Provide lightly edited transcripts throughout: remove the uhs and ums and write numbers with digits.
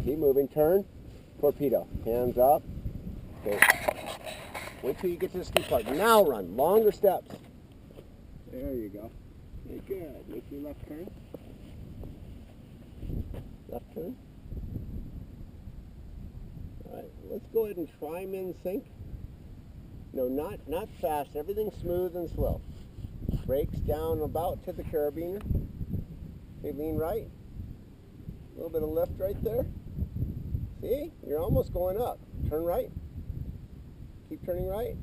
Keep moving. Turn. Torpedo. Hands up. Okay. Wait till you get to the steep part. Now run. Longer steps. There you go. Okay, good. Make your left turn. Left turn. All right. Let's go ahead and try min sync. No, not fast. Everything smooth and slow. Brakes down about to the carabiner. Okay, lean right. A little bit of lift right there. See? You're almost going up. Turn right. Keep turning right.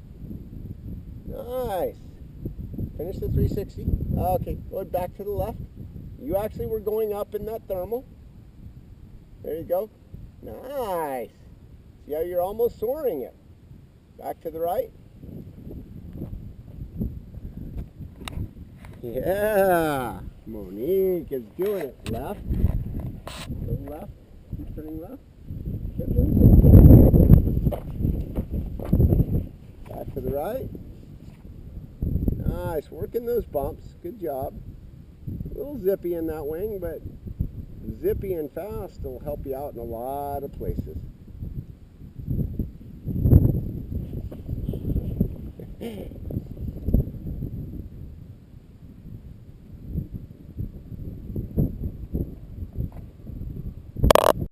Nice. Finish the 360. Okay, go back to the left. You actually were going up in that thermal. There you go. Nice. See how you're almost soaring it. Back to the right. Yeah. Monique is doing it. Left. Go left. Keep turning left. Back to the right. Nice. Working those bumps. Good job. A little zippy in that wing, but zippy and fast will help you out in a lot of places.